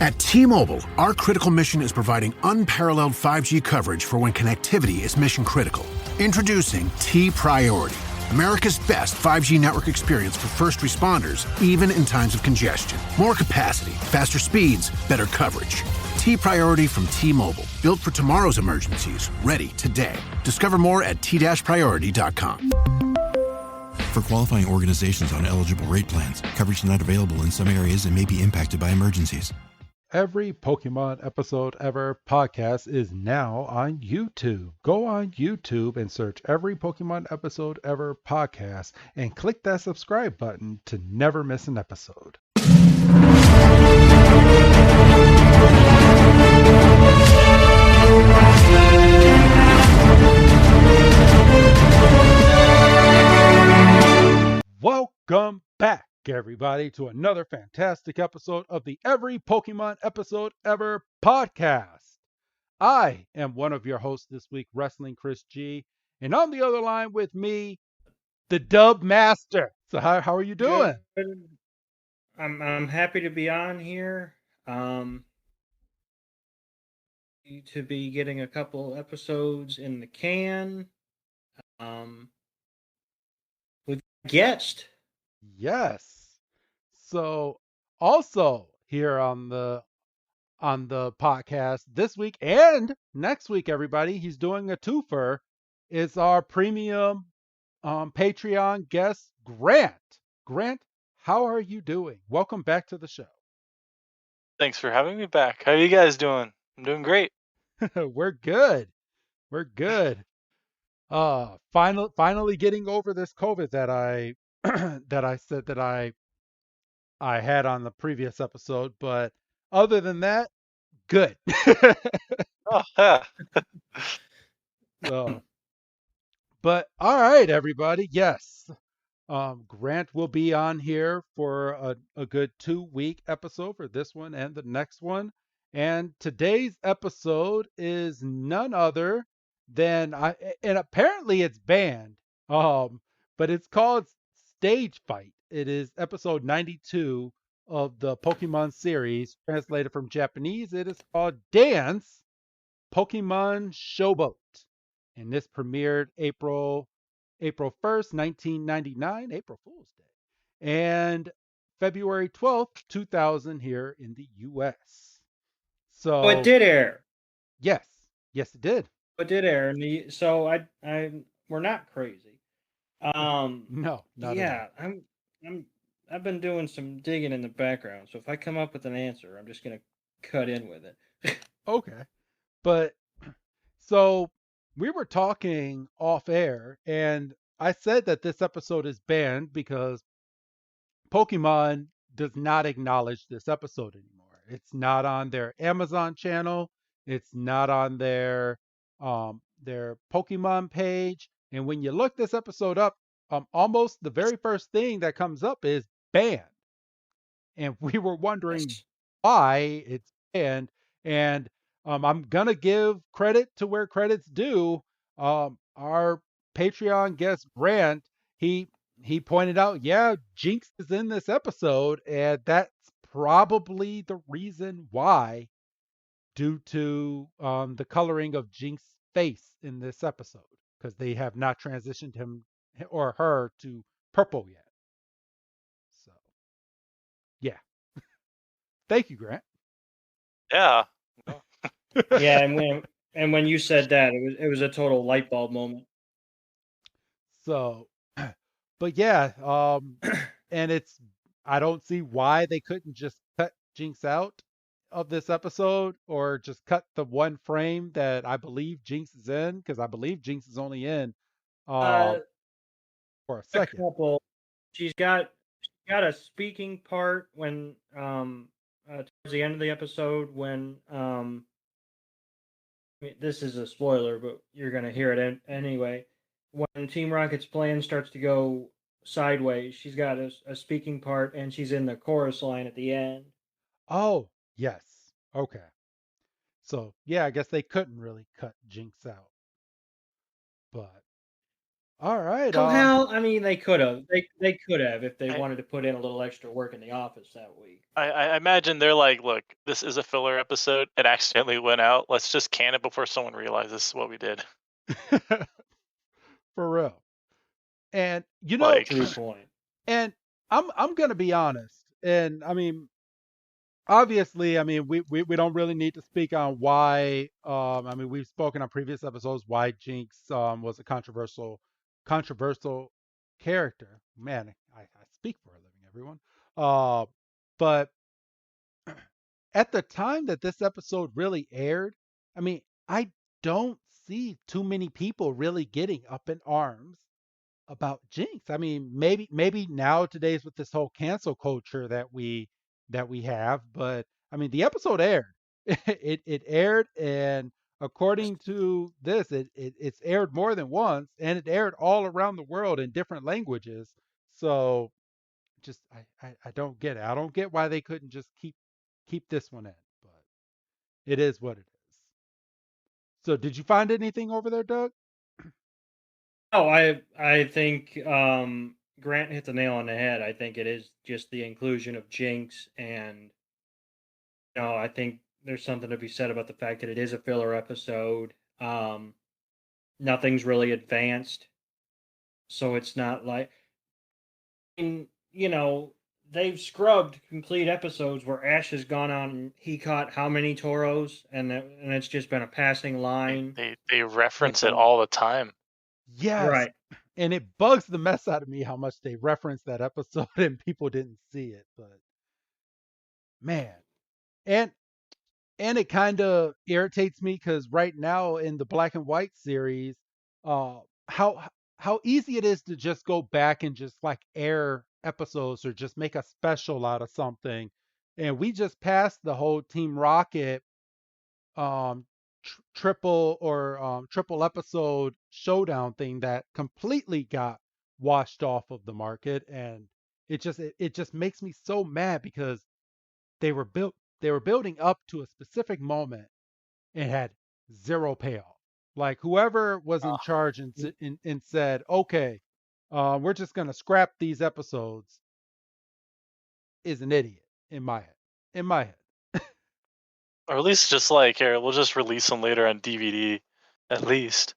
At T-Mobile, our critical mission is providing unparalleled 5G coverage for when connectivity is mission critical. Introducing T-Priority, America's best 5G network experience for first responders, even in times of congestion. More capacity, faster speeds, better coverage. T-Priority from T-Mobile, built for tomorrow's emergencies, ready today. Discover more at t-priority.com. For qualifying organizations on eligible rate plans, coverage not available in some areas and may be impacted by emergencies. Every Pokemon Episode Ever podcast is now on YouTube. Go on YouTube and search Every Pokemon Episode Ever podcast and click that subscribe button to never miss an episode. Welcome back, everybody, to another fantastic episode of the Every Pokemon Episode Ever podcast. I am one of your hosts this week, Wrestling Chris G, and on the other line with me, the Dub Master. So how are you doing? Good. I'm happy to be on here. To be getting a couple episodes in the can. With a guest. Yes. So also here on the podcast this week and next week, everybody, he's doing a twofer. Is our premium Patreon guest, Grant. Grant, how are you doing? Welcome back to the show. Thanks for having me back. How are you guys doing? I'm doing great. We're good. We're good. Finally getting over this COVID that I that I said that I had on the previous episode, but other than that, good. Oh, yeah. So, but all right, everybody. Yes. Grant will be on here for a good 2-week episode for this one and the next one. And today's episode is none other than and apparently it's banned. But it's called Stage Fight. It is episode 92 of the Pokemon series, translated from Japanese. It is called Dance Pokemon Showboat. And this premiered April 1st, 1999, April Fool's Day, and February 12th, 2000 here in the U.S. So Oh, it did air. Yes, it did. It did air, and so we're not crazy. No, not yeah, at all. I've been doing some digging in the background, so if I come up with an answer, I'm just gonna cut in with it. Okay, but so we were talking off air, and I said that this episode is banned because Pokemon does not acknowledge this episode anymore. It's not on their Amazon channel. It's not on their Pokemon page. And when you look this episode up, almost the very first thing that comes up is banned. And we were wondering why it's banned. And I'm gonna give credit to where credit's due. Our Patreon guest Grant, he pointed out, yeah, Jinx is in this episode, and that's probably the reason why, due to the coloring of Jinx's face in this episode, because they have not transitioned him or her to purple yet. So, yeah. Thank you, Grant. Yeah. Yeah, and when you said that, it was a total light bulb moment. So, but yeah, and I don't see why they couldn't just cut Jinx out of this episode, or just cut the one frame that I believe Jinx is in, because I believe Jinx is only in for a second. Couple. She's got a speaking part when towards the end of the episode when this is a spoiler, but you're gonna hear it anyway. When Team Rocket's plan starts to go sideways, she's got a speaking part, and she's in the chorus line at the end. Oh, yes. Okay. So, yeah, I guess they couldn't really cut Jinx out. But All right. So Hal, I mean, they could have. They could have if they I, wanted to put in a little extra work in the office that week. I imagine they're like, look, this is a filler episode. It accidentally went out. Let's just can it before someone realizes what we did. For real. And Like, True point. and I'm gonna be honest. And I mean, obviously, I mean, we don't really need to speak on why. I mean, we've spoken on previous episodes why Jinx was a controversial character. Man, I speak for a living, everyone. But at the time that this episode really aired, I mean, I don't see too many people really getting up in arms about Jinx. I mean, maybe nowadays with this whole cancel culture that we have, but I mean, the episode aired. It aired, and according to this, it's aired more than once, and it aired all around the world in different languages. So just I don't get it. I don't get why they couldn't just keep this one in, but it is what it is. So did you find anything over there, Doug? Oh, I think Grant hit the nail on the head. I think it is just the inclusion of Jinx, and I think there's something to be said about the fact that it is a filler episode. Nothing's really advanced, so it's not like, and, they've scrubbed complete episodes where Ash has gone on and he caught how many toros, and it's just been a passing line. they reference it know. all the time. Yes. Right. And it bugs the mess out of me how much they reference that episode and people didn't see it, but man. And and it kind of irritates me because right now in the black and white series, uh, how easy it is to just go back and just like air episodes or just make a special out of something. And we just passed the whole Team Rocket um triple episode showdown thing that completely got washed off of the market, and it just makes me so mad because they were building up to a specific moment and had zero payoff. Like whoever was in charge and said, okay, we're just gonna scrap these episodes is an idiot in my head. In my head. Or at least just like, here, we'll just release them later on DVD, at least.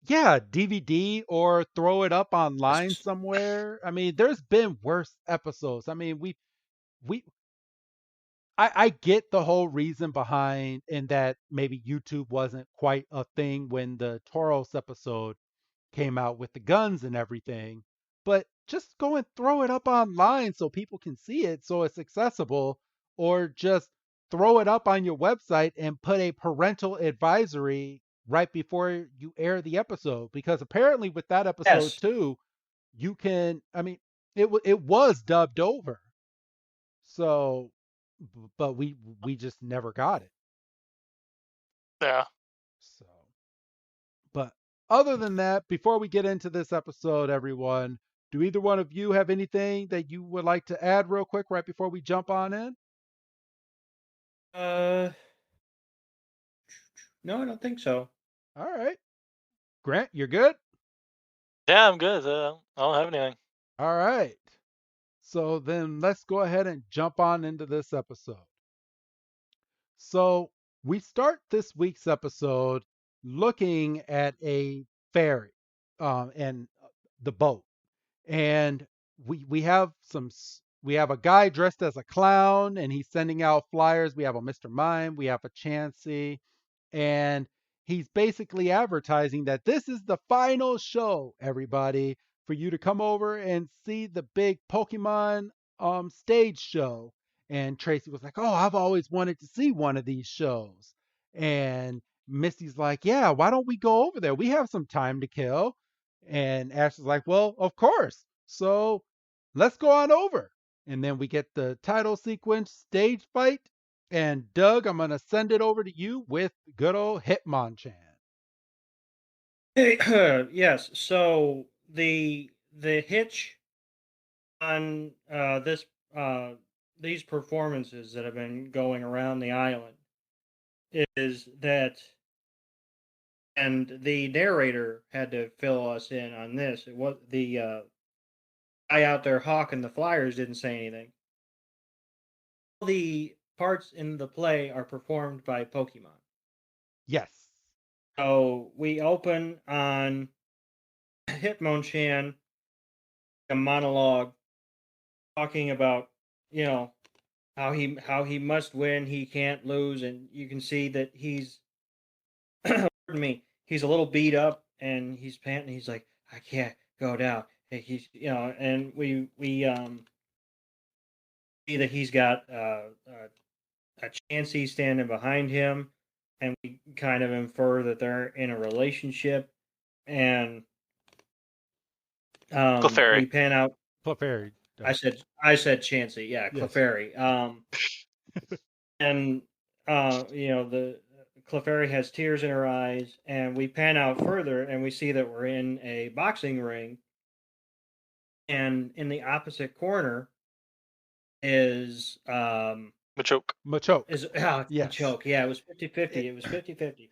Yeah, DVD or throw it up online somewhere. I mean, there's been worse episodes. I mean, we I get the whole reason behind and that maybe YouTube wasn't quite a thing when the Tauros episode came out with the guns and everything, but just go and throw it up online so people can see it so it's accessible, or just throw it up on your website and put a parental advisory right before you air the episode, because apparently with that episode Yes. too, you can, I mean, it was dubbed over. So but we just never got it. Yeah. So but other than that, before we get into this episode, everyone, do either one of you have anything that you would like to add real quick right before we jump on in? Uh, no, I don't think so. All right. Grant, you're good? Yeah, I'm good. I don't have anything. All right. So then let's go ahead and jump on into this episode. So we start this week's episode looking at a ferry and the boat. And we have a guy dressed as a clown and he's sending out flyers. We have a Mr. Mime, we have a Chansey, and he's basically advertising that this is the final show, everybody, for you to come over and see the big Pokemon stage show. And Tracy was like, "Oh, I've always wanted to see one of these shows." And Misty's like, "Yeah, why don't we go over there? We have some time to kill." And Ash is like, "Well, of course. So let's go on over." And then we get the title sequence stage fight. And Doug, I'm going to send it over to you with good old Hitmonchan. Yes. So the hitch on these performances that have been going around the island is that and the narrator had to fill us in on this. It was the guy out there hawking the flyers didn't say anything. All the parts in the play are performed by Pokemon. Yes. So we open on Hitmonchan, a monologue talking about, you know, how he must win, he can't lose, and you can see that he's pardon me, he's a little beat up and he's panting. He's like, I can't go down. And he's and we see that he's got a Chansey standing behind him, and we kind of infer that they're in a relationship, and we Clefairy. pan out. Clefairy. I said Chansey, yeah, Yes. Clefairy. And the Clefairy has tears in her eyes, and we pan out further, and we see that we're in a boxing ring, and in the opposite corner is Machoke. Machoke. yes. Machoke. Yeah, it was 50-50. It was 50-50.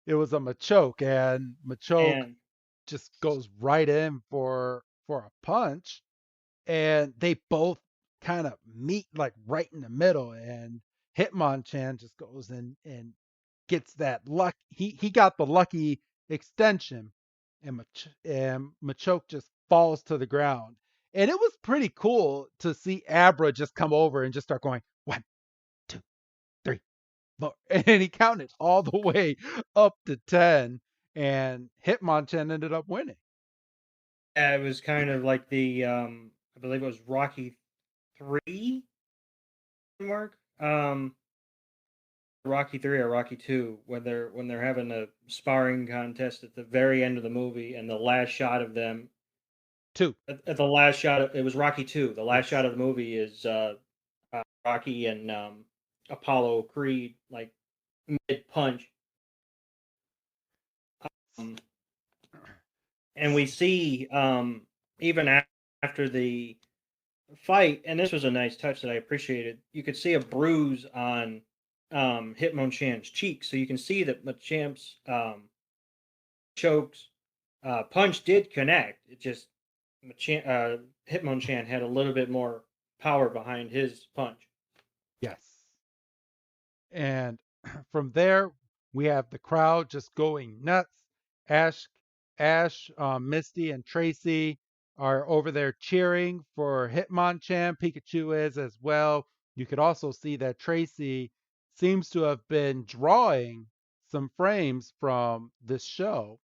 It was a Machoke, and Machoke and just goes right in for a punch, and they both kind of meet like right in the middle, and Hitmonchan just goes in and gets that luck. He got the lucky extension, and Machoke just falls to the ground. And it was pretty cool to see Abra just come over and just start going 1, 2, 3, 4, and he counted all the way up to 10, and Hitmonchan ended up winning. it was kind of like the I believe it was Rocky 3 mark. Rocky 3 or Rocky 2 when they're having a sparring contest at the very end of the movie, and the last shot of them 2. at the last shot, it was Rocky 2. The last shot of the movie is Rocky and Apollo Creed like mid punch, and we see even after the fight, and this was a nice touch that I appreciated. You could see a bruise on Hitmonchan's cheek, so you can see that Machamp's Choke's punch did connect. It just Hitmonchan had a little bit more power behind his punch. Yes. And from there, we have the crowd just going nuts. Ash, Misty, and Tracy are over there cheering for Hitmonchan. Pikachu is as well. You could also see that Tracy seems to have been drawing some frames from this show,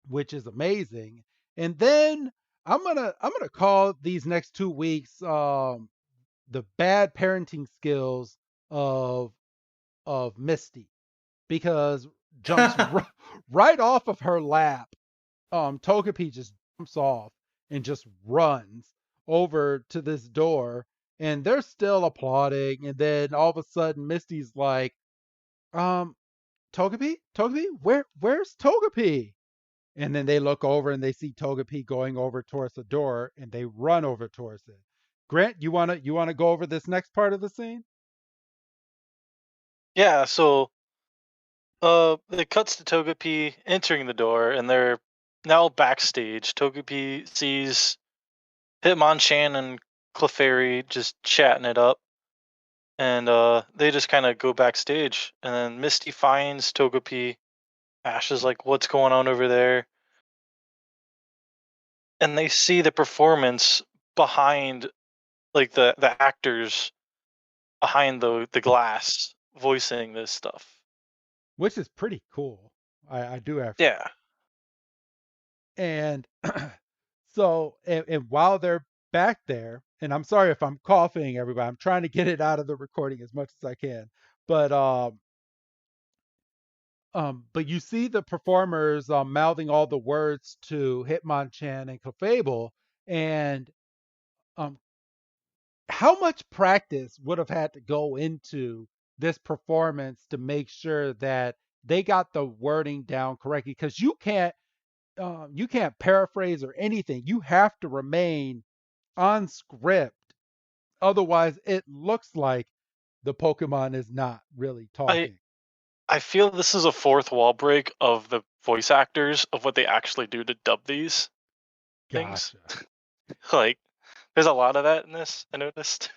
which is amazing. And then I'm gonna call these next 2 weeks the bad parenting skills of Misty, because jumps right off of her lap. Togepi just jumps off and just runs over to this door, and they're still applauding. And then all of a sudden, Misty's like, Togepi, where's Togepi? And then they look over and they see Togepi going over towards the door, and they run over towards it. Grant, you wanna go over this next part of the scene? Yeah, so it cuts to Togepi entering the door, and they're now backstage. Togepi sees Hitmonchan and Clefairy just chatting it up, and they just kind of go backstage. And then Misty finds Togepi. Ash is like, "What's going on over there?" And they see the performance behind, like the actors behind the glass voicing this stuff. Which is pretty cool. I do have to. Yeah. And so, and while they're back there, and I'm sorry if I'm coughing, everybody. I'm trying to get it out of the recording as much as I can. But but you see the performers mouthing all the words to Hitmonchan and Clefable, and um, how much practice would have had to go into this performance to make sure that they got the wording down correctly? Because you can't paraphrase or anything. You have to remain on script. Otherwise, it looks like the Pokemon is not really I talking. I feel this is a fourth wall break of the voice actors of what they actually do to dub these things. Gotcha. Like, there's a lot of that in this, I noticed.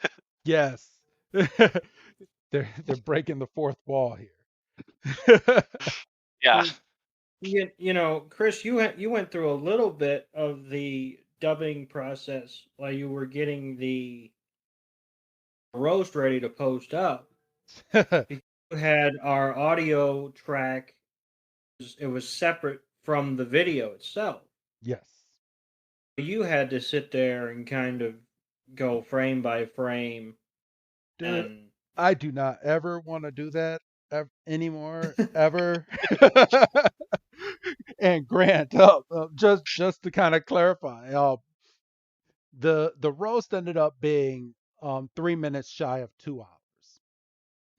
Yes. They're breaking the fourth wall here. Yeah. Well, Chris, you went through a little bit of the dubbing process while you were getting the roast ready to post up. You had our audio track; it was separate from the video itself. Yes. You had to sit there and kind of go frame by frame, Dude, and I do not ever want to do that anymore, ever. And Grant, just to kind of clarify, the roast ended up being 3 minutes shy of 2 hours.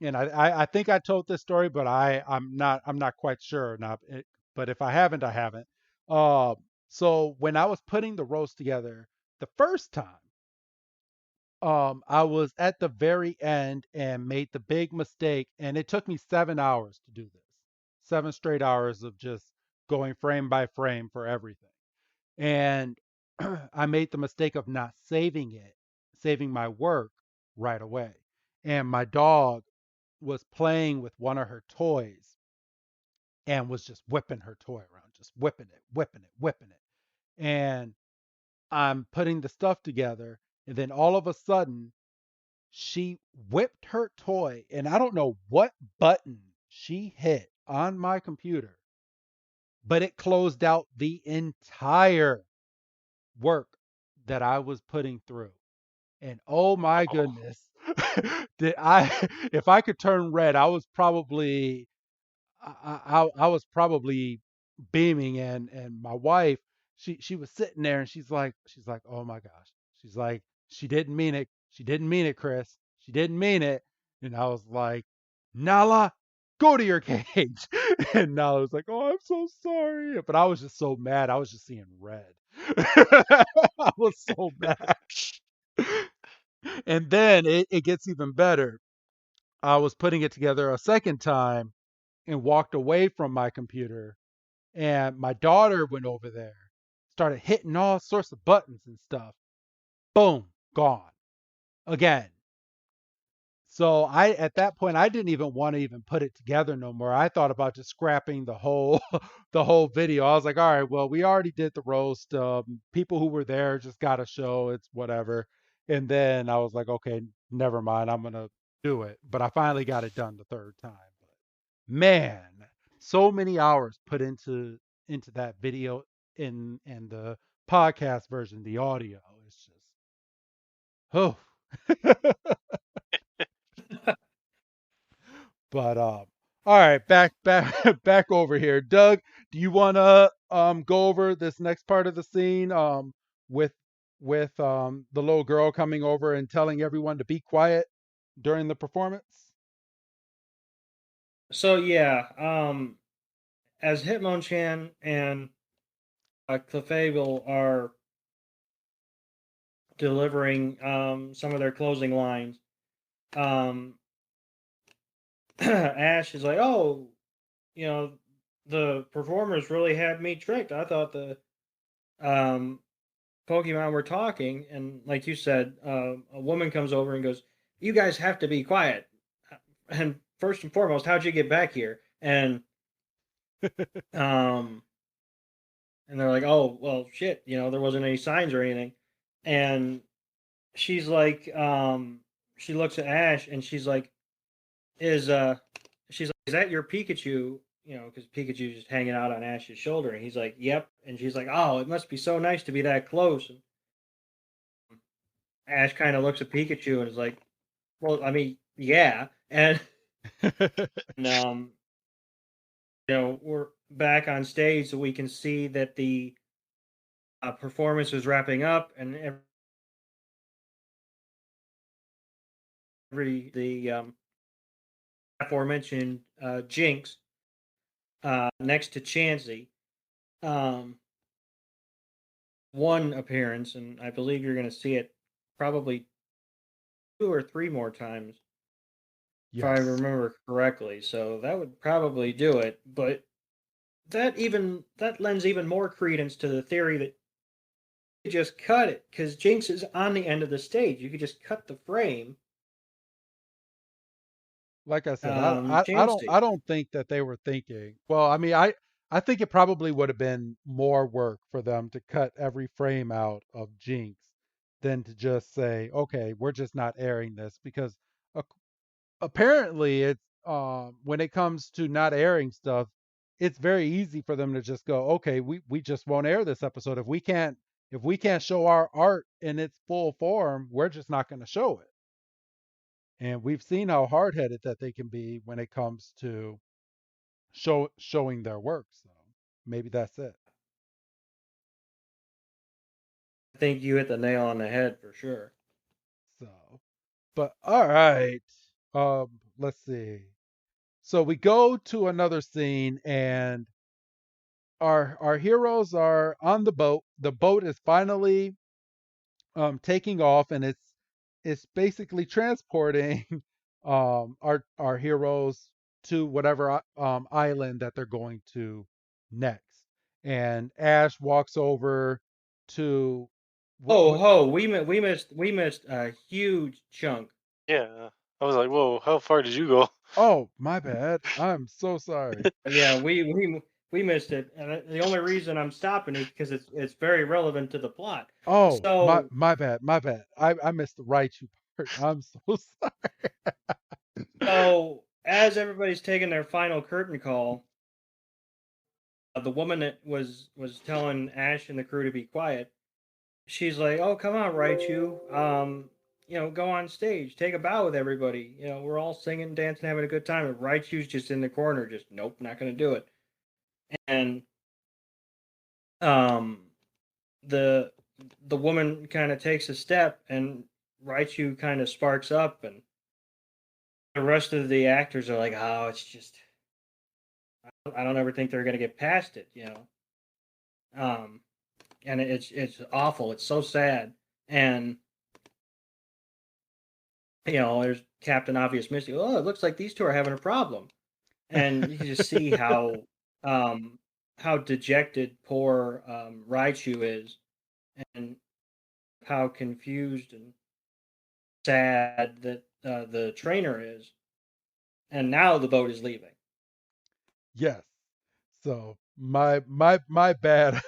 And I think I told this story, but I'm not quite sure now. But if I haven't, I haven't. Uh, so when I was putting the roast together the first time, I was at the very end and made the big mistake, and it took me 7 hours to do this. 7 straight hours of just going frame by frame for everything. And I made the mistake of not saving my work right away. And my dog was playing with one of her toys and was just whipping her toy around, just whipping it, whipping it, whipping it. And I'm putting the stuff together, and then all of a sudden, she whipped her toy, and I don't know what button she hit on my computer, but it closed out the entire work that I was putting through. And oh my Oh. goodness, did I if I could turn red, I was probably beaming, and my wife, she was sitting there, and she's like, oh my gosh. She's like, she didn't mean it. She didn't mean it, Chris. She didn't mean it. And I was like, Nala, go to your cage. And Nala was like, oh, I'm so sorry. But I was just so mad. I was just seeing red. I was so mad. And then it gets even better. I was putting it together a second time and walked away from my computer. And my daughter went over there, started hitting all sorts of buttons and stuff. Boom, gone again. So at that point, I didn't even want to even put it together no more. I thought about just scrapping the whole the whole video. I was like, all right, well, we already did the roast. People who were there just got a show. It's whatever. And then I was like, okay, never mind. I'm gonna do it. But I finally got it done the third time. Man, so many hours put into that video in the podcast version, the audio. It's just oh. But all right, back back over here. Doug, do you want to go over this next part of the scene with the little girl coming over and telling everyone to be quiet during the performance? so yeah, as Hitmonchan and Clefable are delivering some of their closing lines, um, Ash is like, "Oh, you know, the performers really had me tricked. I thought the um, Pokemon were talking, and like you said, a woman comes over and goes, "You guys have to be quiet." And first and foremost, how'd you get back here? Um, and they're like, "Oh, well, shit. There wasn't any signs or anything." And she's like, she looks at Ash, and she's like, "Is she's like, is that your Pikachu?" Because Pikachu's just hanging out on Ash's shoulder, and he's like, "Yep." And she's like, "Oh, it must be so nice to be that close." And Ash kind of looks at Pikachu and is like, "Well, I mean, yeah." And we're back on stage, so we can see that the performance is wrapping up, and the aforementioned Jinx next to Chansey. Um, one appearance, and I believe you're going to see it probably 2 or 3 more times. if I Yes. remember correctly. So that would probably do it. But that lends even more credence to the theory that you just cut it because Jinx is on the end of the stage. You could just cut the frame, Like I said, I change don't stage. I don't think that they were thinking. Well, I mean, I think it probably would have been more work for them to cut every frame out of Jinx than to just say, okay, we're just not airing this because ac- apparently it's when it comes to not airing stuff, it's very easy for them to just go, okay, we just won't air this episode if we can't show our art in its full form, we're just not going to show it. And we've seen how hard-headed that they can be when it comes to showing their work. So maybe that's it. I think you hit the nail on the head for sure. So, but all right. Let's see. So we go to another scene, and our heroes are on the boat. The boat is finally taking off, and it's basically transporting our heroes to whatever island that they're going to next. And Ash walks over to Oh, what ho, we missed a huge chunk. Yeah. I was like, whoa, how far did you go? oh, my bad. I'm so sorry. Yeah, we missed it, and the only reason I'm stopping it because it's very relevant to the plot. Oh, So my bad, my bad. I missed the Raichu part. I'm so sorry. so as everybody's taking their final curtain call, the woman that was telling Ash and the crew to be quiet, she's like, "Oh, come on, Raichu. Go on stage, take a bow with everybody. We're all singing, dancing, having a good time." And Raichu's just in the corner, just nope, not gonna do it. And um, the the woman kind of takes a step, and Raichu kind of sparks up, and the rest of the actors are like, "Oh, it's just I don't ever think they're gonna get past it." Um, and it's awful. It's so sad, and there's Captain Obvious Misty. Oh, it looks like these two are having a problem, and you can just see um how dejected poor Raichu is, and how confused and sad that the trainer is. And now the boat is leaving. Yes. So my bad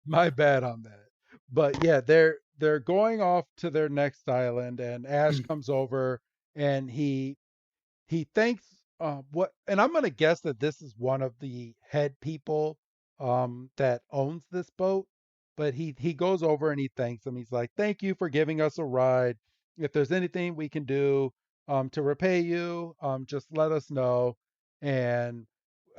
my bad on that. But yeah, they're going off to their next island, and Ash comes over, and he thanks what, and I'm gonna guess that this is one of the head people that owns this boat. But he goes over and he thanks him. He's like, "Thank you for giving us a ride. If there's anything we can do to repay you, just let us know." And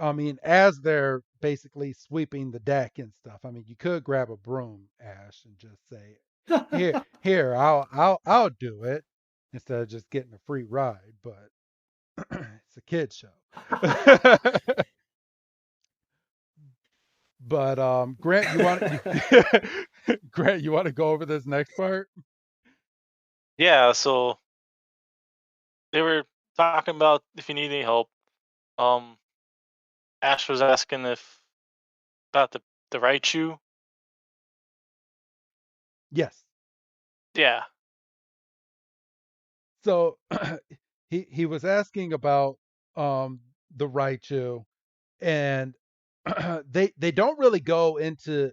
I mean, as they're basically sweeping the deck and stuff, I mean, you could grab a broom, Ash, and just say, "Here, I'll do it," instead of just getting a free ride. But it's a kid show. But Grant, Grant, you want to go over this next part? Yeah, so they were talking about if you need any help. Um, Ash was asking if about the Raichu. Yes. Yeah. So he was asking about the Raichu, and they don't really go into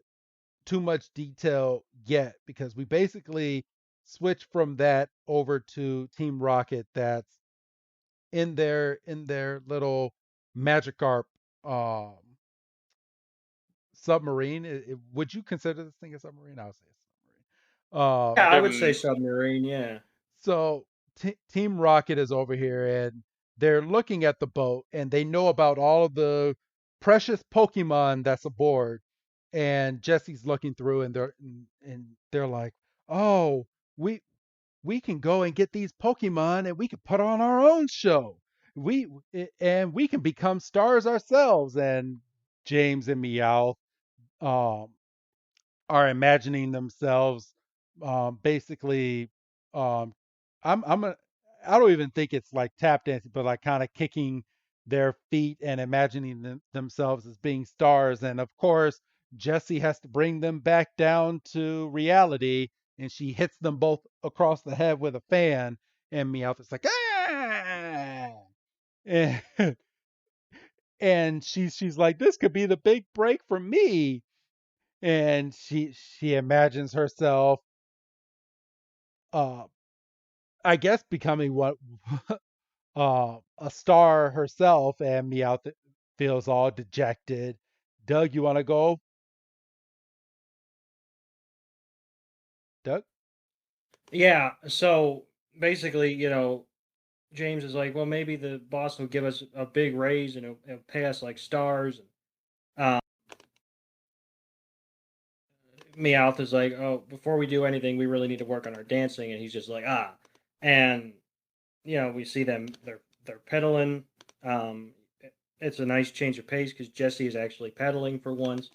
too much detail yet because we basically switch from that over to Team Rocket that's in their little Magikarp um submarine. Would you consider this thing a submarine? I'll say a submarine. Yeah, I would say Um, submarine. Yeah. So Team Rocket is over here, and they're looking at the boat, and they know about all of the precious Pokemon that's aboard. And Jesse's looking through, and they're like, "Oh, we we can go and get these Pokemon, and we can put on our own show. We and we can become stars ourselves." And James and Meow um, are imagining themselves basically. Um, I'm gonna I don't even think it's like tap dancing, but like kind of kicking their feet and imagining themselves as being stars. And of course, Jessie has to bring them back down to reality, and she hits them both across the head with a fan. And Meowth is like, ah! And, and she's like, this could be the big break for me. And she imagines herself, uh, I guess, becoming what a star herself, and Meowth feels all dejected. Doug, you want to go? Doug? Yeah. So basically, James is like, well, maybe the boss will give us a big raise and it'll pay us like stars. And Meowth is like, oh, before we do anything, we really need to work on our dancing. And he's just like, ah. And we see them. They're pedaling. Um, it's a nice change of pace because Jesse is actually pedaling for once.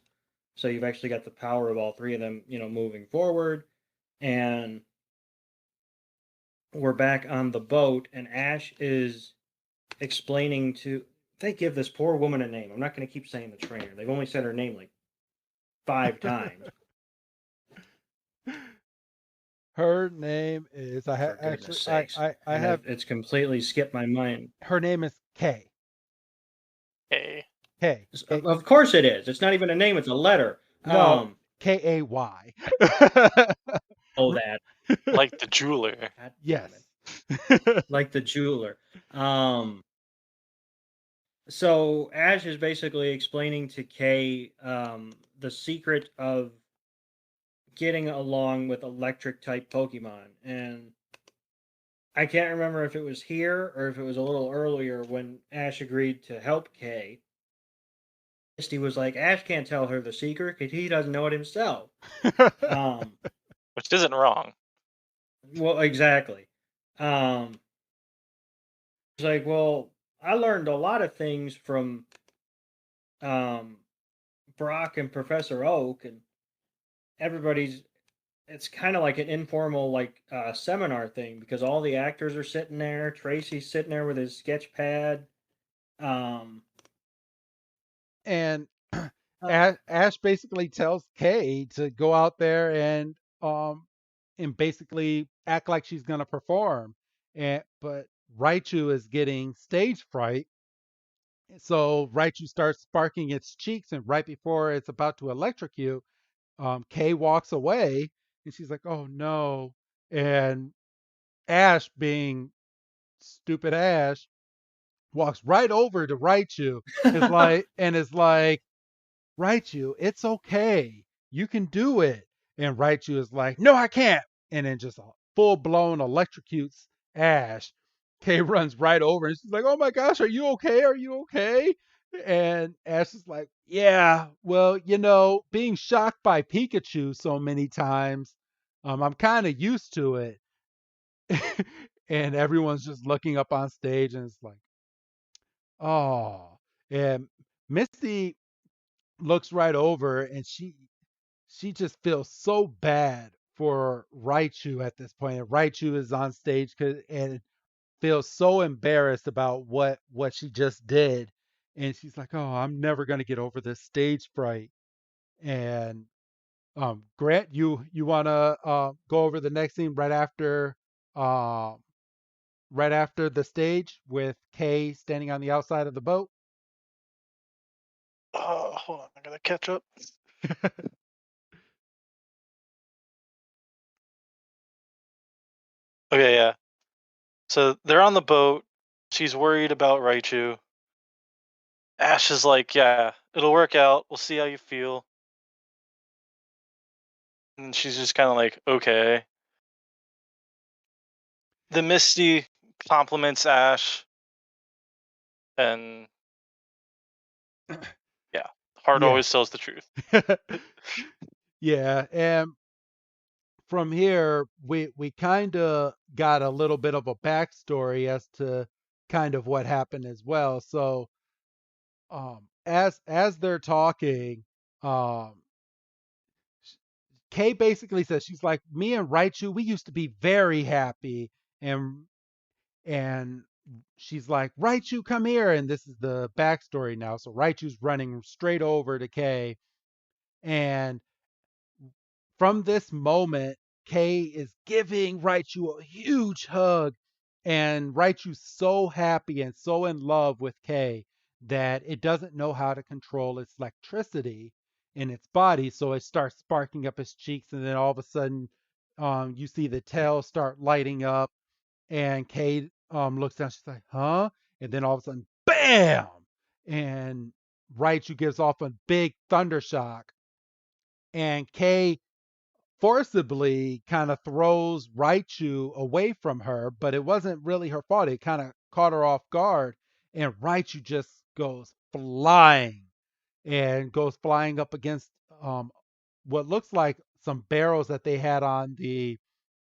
So you've actually got the power of all three of them, moving forward. And we're back on the boat, and Ash is explaining to. They give this poor woman a name. I'm not going to keep saying the trainer. They've only said her name like 5 times. Her name is I For actually goodness sakes. I have It's completely skipped my mind. her name is Kay. Hey. Kay. Of course it is. It's not even a name, it's a letter. No, Kay. Oh, that. Like the jeweler. God damn Yes. it. Like the jeweler. So Ash is basically explaining to Kay the secret of getting along with electric type Pokemon. And I can't remember if it was here or if it was a little earlier when Ash agreed to help Kay. Misty was like, Ash can't tell her the secret because he doesn't know it himself. Which isn't wrong. Well, exactly. It's like, well, I learned a lot of things from Brock and Professor Oak, and it's kind of like an informal like seminar thing because all the actors are sitting there. Tracy's sitting there with his sketch pad. And Ash basically tells Kay to go out there and basically act like she's gonna perform. But Raichu is getting stage fright. So Raichu starts sparking its cheeks, and right before it's about to electrocute, Kay walks away, and she's like, "Oh no!" And Ash, being stupid Ash, walks right over to Raichu, is like, Raichu, it's okay. You can do it. And Raichu is like, no, I can't. And then just full blown electrocutes Ash. Kay runs right over and she's like, oh my gosh, are you okay? Are you okay? And Ash is like, yeah, well, being shocked by Pikachu so many times, I'm kind of used to it. And everyone's just looking up on stage and it's like, oh. And Misty looks right over and she just feels so bad for Raichu at this point. And Raichu is on stage and feels so embarrassed about what she just did. And she's like, "Oh, I'm never gonna get over this stage fright." And Grant, you wanna go over the next scene uh, right after the stage with Kay standing on the outside of the boat? Oh, hold on. I gotta catch up. Okay, yeah. So they're on the boat. She's worried about Raichu. Ash is like, yeah, it'll work out. We'll see how you feel. And she's just kind of like, okay. The Misty compliments Ash. And yeah, heart Yeah. always tells the truth. Yeah, and from here we kind of got a little bit of a backstory as to kind of what happened as well. So as they're talking, um Kay basically says, she's like, me and Raichu, we used to be very happy, and and she's like, Raichu, come here. And this is the backstory now. So Raichu's running straight over to Kay. And from this moment, Kay is giving Raichu a huge hug. And Raichu's so happy and so in love with Kay that it doesn't know how to control its electricity in its body. So it starts sparking up its cheeks. And then all of a sudden, you see the tail start lighting up. And Kay looks down. She's like, huh? And then all of a sudden, bam! And Raichu gives off a big thunder shock. And Kay forcibly kind of throws Raichu away from her, but it wasn't really her fault. It kind of caught her off guard, and Raichu just goes flying up against um, what looks like some barrels that they had on the,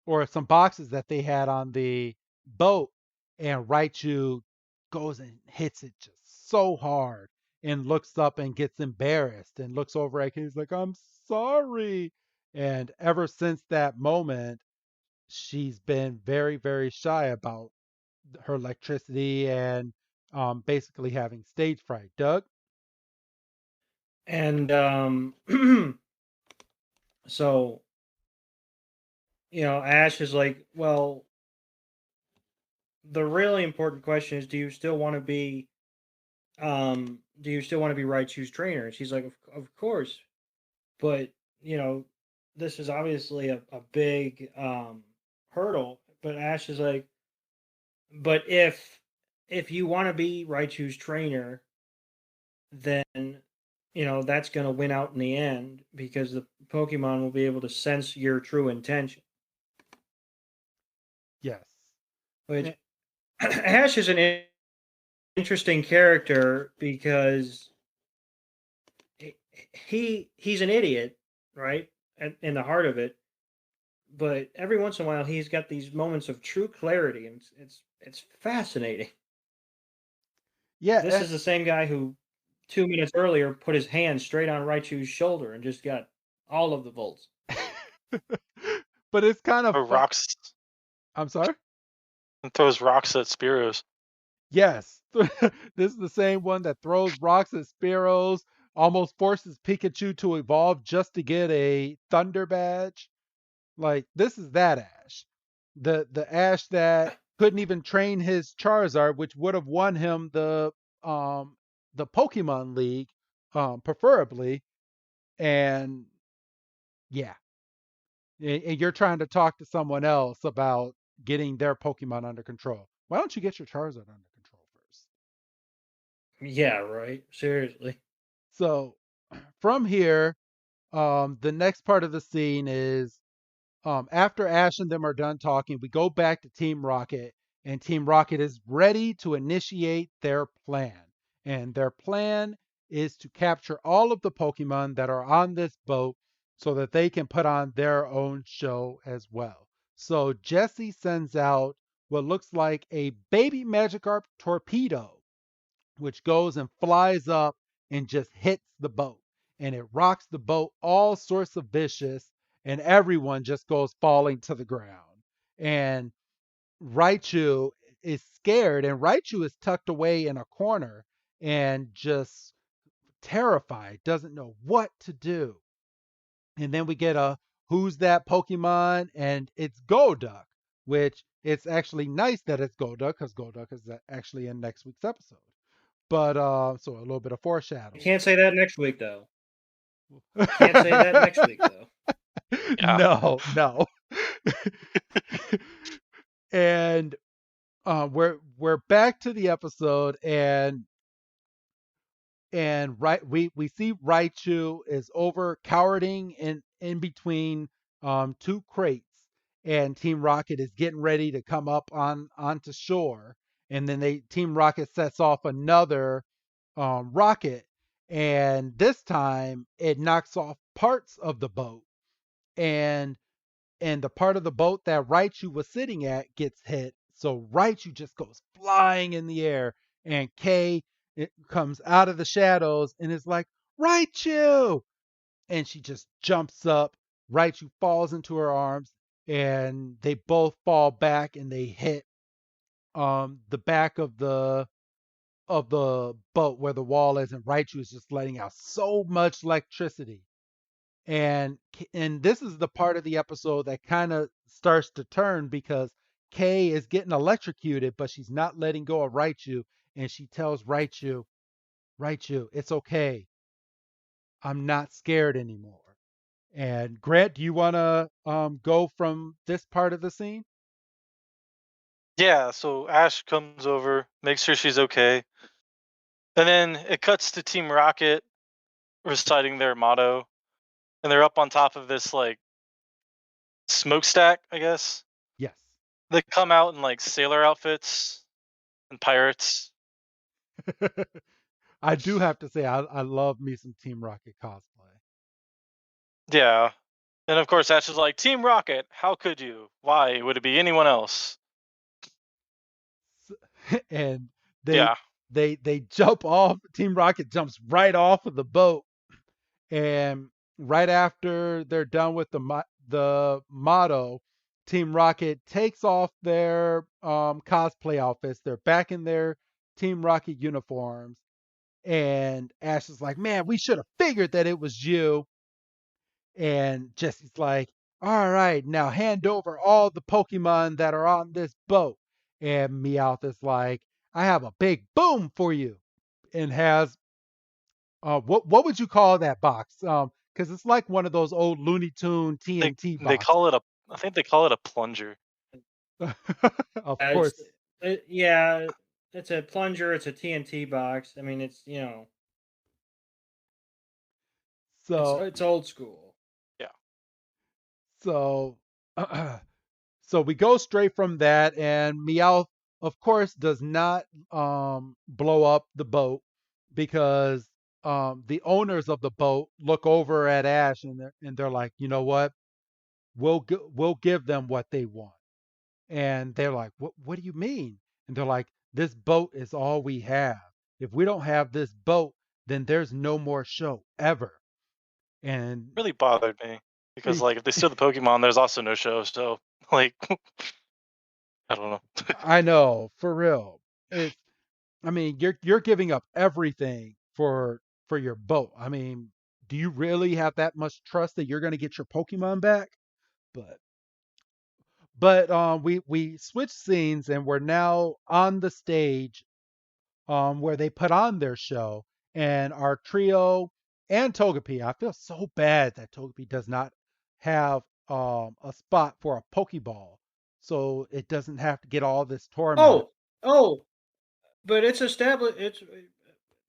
or some boxes that they had on the boat, and Raichu goes and hits it just so hard and looks up and gets embarrassed and looks over at Kay. He's like, I'm sorry. And ever since that moment, she's been very, very shy about her electricity and basically having stage fright. Doug? And so Ash is like, well, the really important question is, do you still want to be Raichu's trainer? And she's like, of course, but this is obviously a big hurdle. But Ash is like, but if you want to be Raichu's trainer, then that's going to win out in the end, because the Pokemon will be able to sense your true intention. Yes. Which Ash is an interesting character because he's an idiot, right? In the heart of it, but every once in a while he's got these moments of true clarity, and it's fascinating. Yeah. This is the same guy who 2 minutes earlier put his hand straight on Raichu's shoulder and just got all of the volts. But it's kind of Or rocks. I'm sorry? And throws rocks at Spearows. Yes. This is the same one that throws rocks at Spearows, almost forces Pikachu to evolve just to get a Thunder badge. Like, this is that Ash. The Ash that couldn't even train his Charizard, which would have won him the Pokemon League, preferably. And yeah. And you're trying to talk to someone else about getting their Pokemon under control. Why don't you get your Charizard under control first? Yeah, right. Seriously. So from here, the next part of the scene is after Ash and them are done talking, we go back to Team Rocket, and Team Rocket is ready to initiate their plan. And their plan is to capture all of the Pokemon that are on this boat so that they can put on their own show as well. So Jesse sends out what looks like a baby Magikarp torpedo, which goes and flies up and just hits the boat. And it rocks the boat all sorts of vicious, and everyone just goes falling to the ground. And Raichu is scared, and Raichu is tucked away in a corner and just terrified, doesn't know what to do. And then we get a who's that Pokemon? And it's Golduck, which it's actually nice that it's Golduck because Golduck is actually in next week's episode. But so a little bit of foreshadowing. You can't say that next week, though. Can't say that next week, though. Yeah. No. And we're back to the episode, and we see Raichu is over cowering in between two crates, and Team Rocket is getting ready to come up onto shore, and then Team Rocket sets off another rocket, and this time it knocks off parts of the boat, and the part of the boat that Raichu was sitting at gets hit. So Raichu just goes flying in the air, and Kay it comes out of the shadows and is like, Raichu! And she just jumps up. Raichu falls into her arms, and they both fall back and they hit the back of the boat where the wall is, and Raichu is just letting out so much electricity. And this is the part of the episode that kind of starts to turn because Kay is getting electrocuted, but she's not letting go of Raichu, and she tells Raichu, Raichu, it's okay. I'm not scared anymore. And Grant, do you want to go from this part of the scene? Yeah, so Ash comes over, makes sure she's okay. And then it cuts to Team Rocket reciting their motto. And they're up on top of this like smokestack, I guess. Yes. They come out in like sailor outfits and pirates. I do have to say, I love me some Team Rocket cosplay. Yeah. And of course Ash is like, Team Rocket, how could you? Why would it be anyone else? And Yeah. they jump off. Team Rocket jumps right off of the boat, and right after they're done with the motto, Team Rocket takes off their cosplay outfits. They're back in their Team Rocket uniforms, and Ash is like, "Man, we should have figured that it was you." And Jesse's like, "All right, now hand over all the Pokemon that are on this boat." And Meowth is like, "I have a big boom for you," and has what would you call that box? Because it's like one of those old Looney Tune TNT They boxes. call it I think they call it a plunger. Of It's course. yeah, it's a plunger. It's a TNT box. I mean, it's So it's old school. Yeah. so so we go straight from that, and Meowth, of course, does not blow up the boat because the owners of the boat look over at Ash, and they're like, you know what? We'll give them what they want. And they're like, what do you mean? And they're like, this boat is all we have. If we don't have this boat, then there's no more show ever. And Really bothered me. Because like if they steal the Pokemon, there's also no show, so like I don't know. I know, for real. It's I mean, you're giving up everything for your boat. I mean, do you really have that much trust that you're going to get your Pokemon back? But we switch scenes, and we're now on the stage where they put on their show, and our trio and Togepi. I feel so bad that Togepi does not have a spot for a Pokeball, so it doesn't have to get all this torment. Oh, but it's established. It's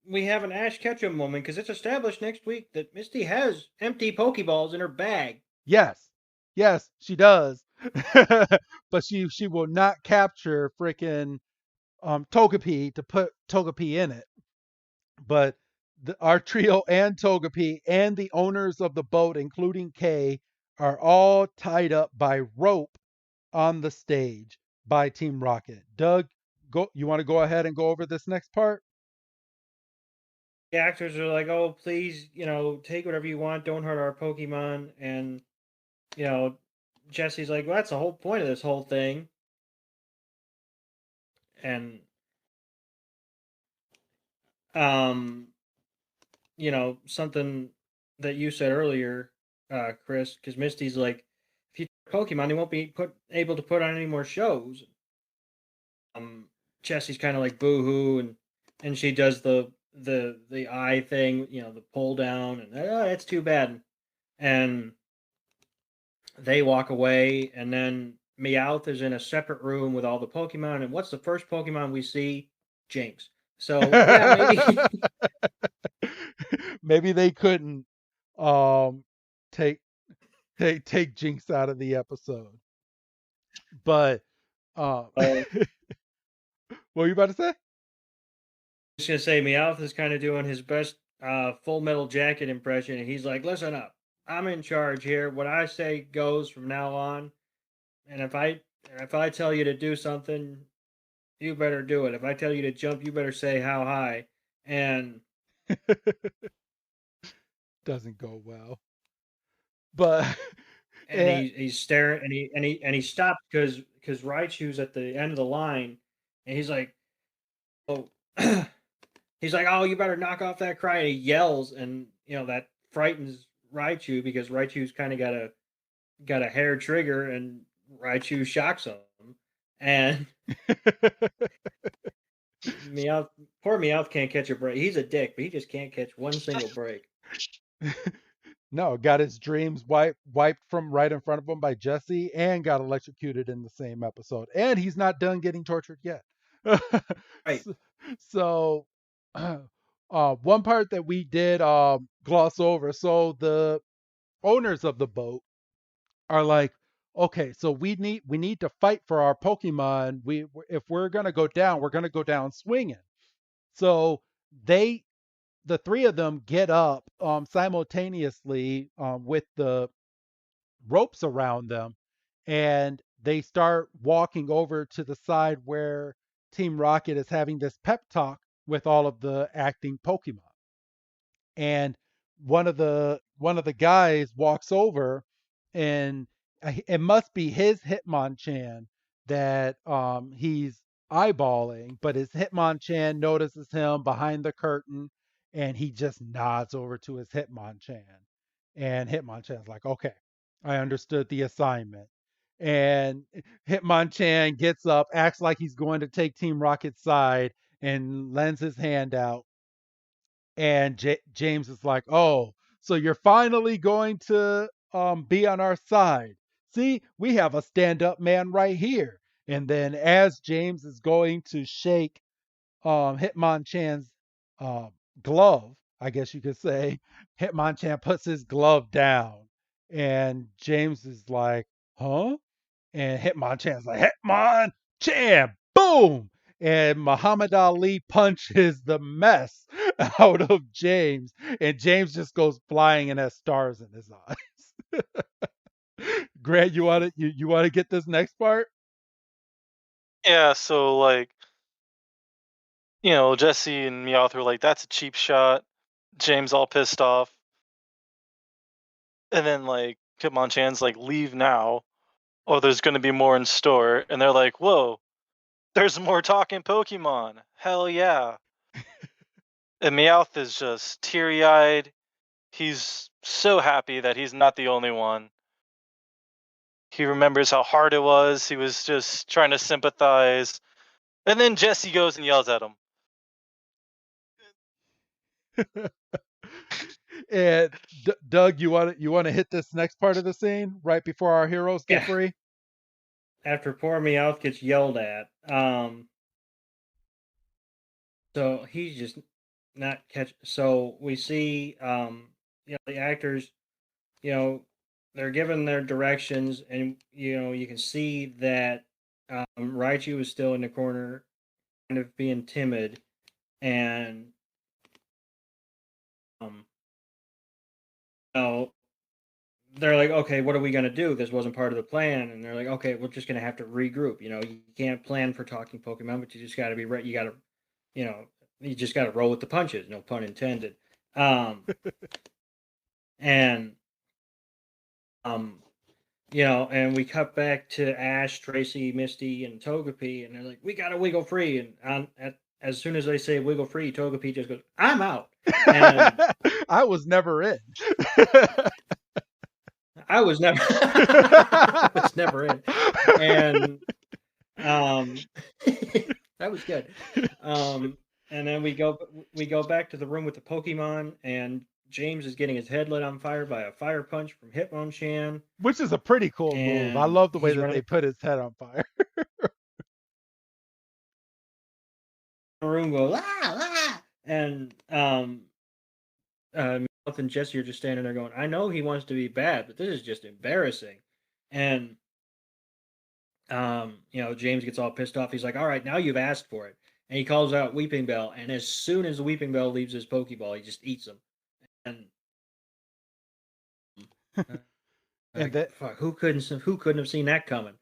we have an Ash Ketchum moment because it's established next week that Misty has empty Pokeballs in her bag. Yes, yes, she does, but she will not capture freaking Togepi to put Togepi in it. But our trio and Togepi and the owners of the boat, including Kay, are all tied up by rope on the stage by Team Rocket. Doug, go. You want to go ahead and go over this next part? The actors are like, "Oh, please, take whatever you want. Don't hurt our Pokemon." And Jesse's like, "Well, that's the whole point of this whole thing." And something that you said earlier, Chris, because Misty's like, if you Pokemon, they won't be able to put on any more shows. Jesse's kind of like boo-hoo, and she does the eye thing, the pull down, and that's too bad. And they walk away, and then Meowth is in a separate room with all the Pokemon. And what's the first Pokemon we see? Jinx. So yeah, maybe maybe they couldn't take Jinx out of the episode. But what were you about to say? just gonna say Meowth is kind of doing his best Full Metal Jacket impression, and he's like, "Listen up, I'm in charge here. What I say goes from now on. And if I tell you to do something, you better do it. If I tell you to jump, you better say how high." And Doesn't go well. But and he's staring, and he stopped because Raichu's at the end of the line, and he's like, "Oh," he's like, "Oh, you better knock off that cry!" And he yells, and that frightens Raichu because Raichu's kind of got a hair trigger, and Raichu shocks him, and Meowth, poor Meowth can't catch a break. He's a dick, but he just can't catch one single break. No, got his dreams wiped from right in front of him by Jesse and got electrocuted in the same episode. And he's not done getting tortured yet. Right. So, one part that we did gloss over. So the owners of the boat are like, okay, so we need to fight for our Pokemon. If we're gonna go down, we're gonna go down swinging. So they the three of them get up simultaneously with the ropes around them, and they start walking over to the side where Team Rocket is having this pep talk with all of the acting Pokemon. And one of the guys walks over, and it must be his Hitmonchan that he's eyeballing, but his Hitmonchan notices him behind the curtain, and he just nods over to his Hitmonchan, and Hitmonchan's like, okay, I understood the assignment. And Hitmonchan gets up, acts like he's going to take Team Rocket's side, and lends his hand out, and James is like, "Oh, so you're finally going to be on our side? See, we have a stand-up man right here." And then, as James is going to shake Hitmonchan's uh, glove, I guess you could say, Hitmonchan puts his glove down, and James is like, "Huh?" And Hitmonchan's like, Hitmonchan, boom! And Muhammad Ali punches the mess out of James, and James just goes flying and has stars in his eyes. Grant, you want to get this next part? Yeah, so like, Jesse and Meowth were like, "That's a cheap shot." James all pissed off, and then like Hitmonchan's like, "Leave now, or there's going to be more in store." And they're like, "Whoa, there's more talking Pokemon! Hell yeah!" And Meowth is just teary-eyed. He's so happy that he's not the only one. He remembers how hard it was. He was just trying to sympathize. And then Jesse goes and yells at him. And Doug, you want to hit this next part of the scene right before our heroes get Yeah. free? After poor Meowth gets yelled at, so he's just not catch. So we see, the actors, they're given their directions, and you can see that Raichu is still in the corner, kind of being timid, and so they're like, "Okay, what are we gonna do? This wasn't part of the plan." And they're like, "Okay, we're just gonna have to regroup. You can't plan for talking Pokemon, but you just got to be ready. You got to, you know, you just got to roll with the punches. No pun intended." Um, and um, and we cut back to Ash, Tracy, Misty, and Togepi, and they're like, "We gotta wiggle free." And as soon as they say wiggle free, Togepi just goes, "I'm out." And I was never in. I was never, I was never in, and that was good. And then we go back to the room with the Pokemon, and James is getting his head lit on fire by a fire punch from Hitmonchan. Which is a pretty cool move. I And love the way he's that running they put his head on fire. the room, goes and Mouth and Jesse are just standing there going, "I know he wants to be bad, but this is just embarrassing." And James gets all pissed off. He's like, "All right, now you've asked for it." And he calls out Weeping Bell, and as soon as the Weeping Bell leaves his Pokeball, he just eats him. And And that fuck, who couldn't have seen that coming?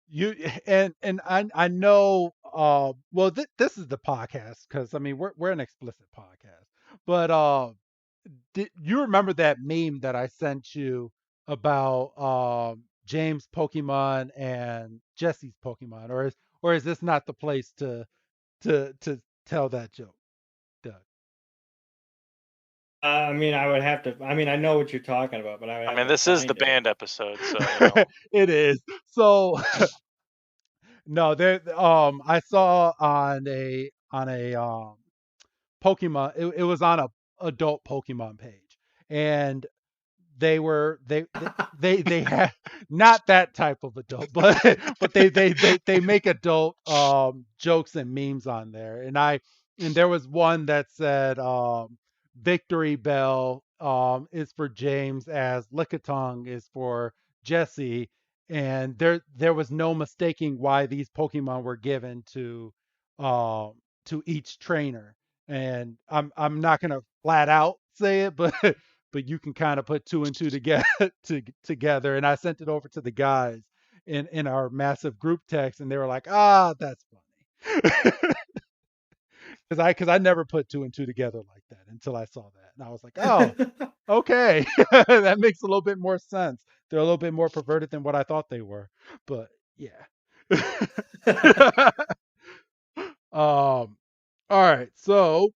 you and I know well this is the podcast, because I mean we're an explicit podcast. But did you remember that meme that I sent you about James Pokemon and Jesse's Pokemon, or is this not the place to tell that joke, Doug? I mean, I would have to. I mean, I know what you're talking about, but I would I have mean, to this is the find it. band episode, so you know. It is. So no, there I saw on a Pokemon, it was on a adult Pokemon page, and they had not that type of adult, but they make adult jokes and memes on there. And there was one that said Victory Bell is for James, as Lickitung is for Jesse, and there was no mistaking why these Pokemon were given to each trainer. And I'm not gonna flat out say it, but but you can kind of put two and two together together. And I sent it over to the guys in our massive group text, and they were like, "Ah, that's funny," because I never put two and two together like that until I saw that, and I was like, "Oh, okay, that makes a little bit more sense. They're a little bit more perverted than what I thought they were." But yeah. All right, so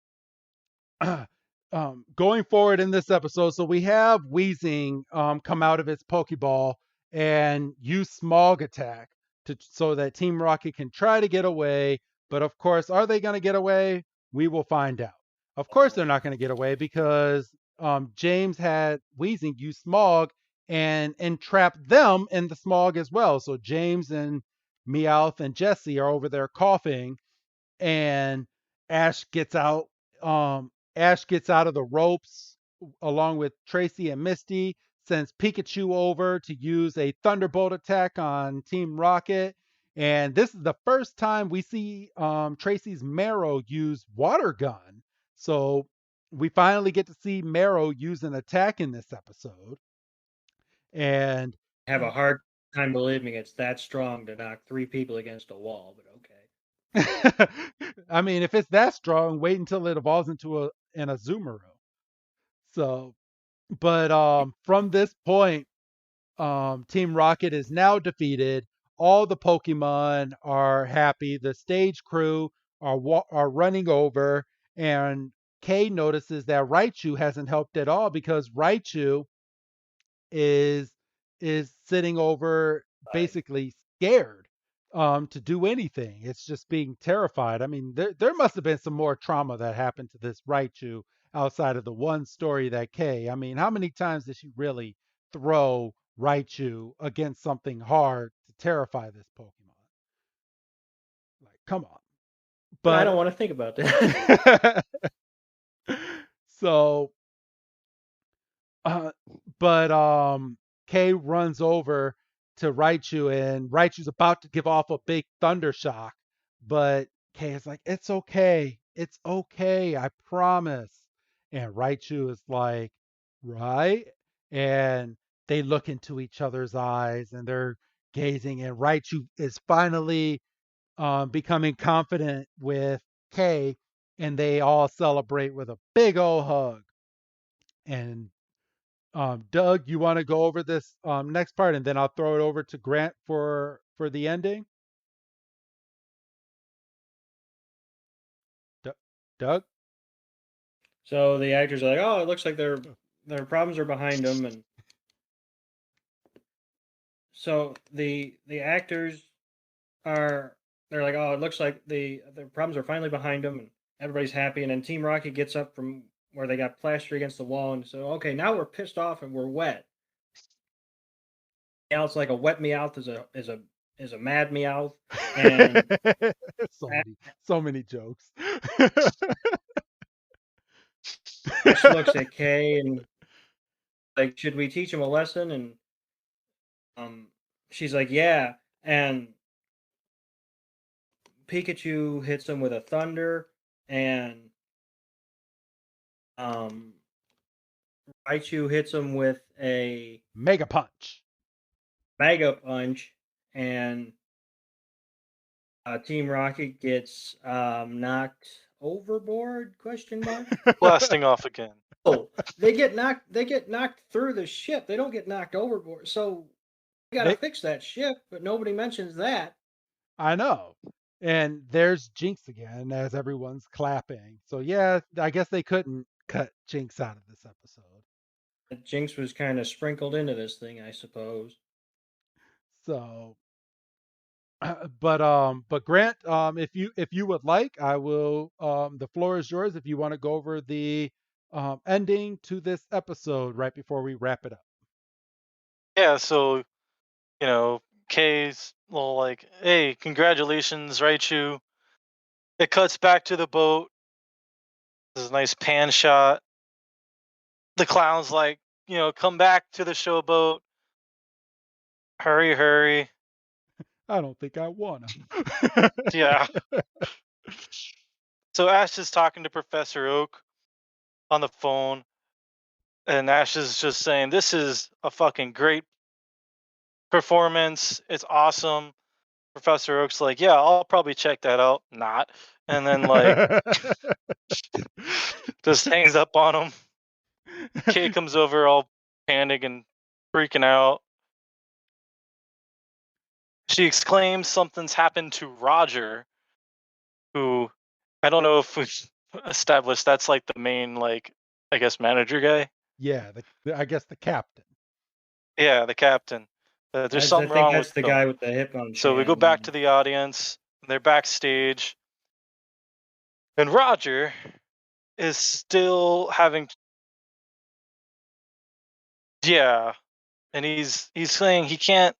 going forward in this episode, so we have Weezing come out of its Pokeball and use Smog Attack so that Team Rocket can try to get away. But of course, are they going to get away? We will find out. Of course, they're not going to get away because James had Weezing use Smog and entrap them in the smog as well. So James and Meowth and Jesse are over there coughing, and Ash gets out. Ash gets out of the ropes along with Tracy and Misty, sends Pikachu over to use a Thunderbolt attack on Team Rocket. And this is the first time we see Tracy's Marrow use Water Gun. So we finally get to see Marrow use an attack in this episode. And I have a hard time believing it's that strong to knock 3 people against a wall, but okay. I mean, if it's that strong, wait until it evolves into an Azumarill. So, but from this point, Team Rocket is now defeated. All the Pokemon are happy. The stage crew are running over, and Kay notices that Raichu hasn't helped at all because Raichu is sitting over basically scared to do anything. It's just being terrified. I mean, there must have been some more trauma that happened to this Raichu outside of the one story that Kay. I mean, how many times did she really throw Raichu against something hard to terrify this Pokemon? Like, come on. But I But don't want to think about that. so but Kay runs over to Raichu, and Raichu's about to give off a big thunder shock, but Kay is like, "It's okay. It's okay. I promise." And Raichu is like, "Right?" And they look into each other's eyes and they're gazing, and Raichu is finally becoming confident with Kay, and they all celebrate with a big old hug. And Doug, you want to go over this next part, and then I'll throw it over to Grant for the ending. Doug? So the actors are like, "Oh, it looks like their problems are behind them," and so the actors they're like, "Oh, it looks like the problems are finally behind them," and everybody's happy. And then Team Rocket gets up from where they got plastered against the wall, and so, okay, now we're pissed off and we're wet. Now it's like a wet Meowth is a mad Meowth, and so many jokes. Ash looks at Kay and like, "Should we teach him a lesson?" And she's like, "Yeah." And Pikachu hits him with a thunder, and Raichu hits him with a Mega Punch. Mega Punch, and Team Rocket gets knocked overboard? Question mark. Blasting off again. Oh, they get knocked. They get knocked through the ship. They don't get knocked overboard. So we gotta fix that ship, but nobody mentions that. I know. And there's Jinx again as everyone's clapping. So yeah, I guess they couldn't cut Jinx out of this episode. Jinx was kind of sprinkled into this thing, I suppose. So but Grant, if you would like, I will the floor is yours if you want to go over the ending to this episode right before we wrap it up. Yeah, so Kay's little like, "Hey, congratulations, Raichu." It cuts back to the boat. There's a nice pan shot. The clown's like, come back to the showboat. Hurry, hurry. I don't think I wanna. Yeah. So Ash is talking to Professor Oak on the phone, and Ash is just saying, "This is a fucking great performance. It's awesome." Professor Oak's like, "Yeah, I'll probably check that out." Not. And then like just hangs up on him. Kay comes over all panic and freaking out. She exclaims something's happened to Roger, who I don't know if we've established that's like the main, like, I guess, manager guy. Yeah, I guess the captain. Yeah, the captain. There's I something think wrong that's with the them. guy with the hip on. So we go back to the audience. They're backstage, and Roger is still having, yeah, and he's saying he can't,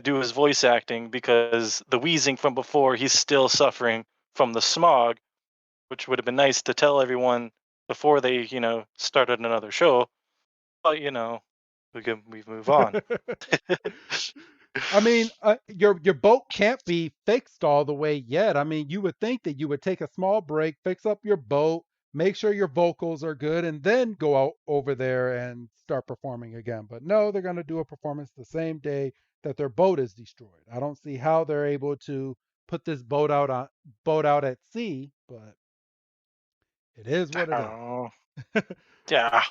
do his voice acting because the wheezing from before, he's still suffering from the smog, which would have been nice to tell everyone before they, started another show. But we move on. I mean, your boat can't be fixed all the way yet. I mean, you would think that you would take a small break, fix up your boat, make sure your vocals are good, and then go out over there and start performing again. But no, they're going to do a performance the same day that their boat is destroyed. I don't see how they're able to put this boat out at sea, but it is what it Oh, is. yeah.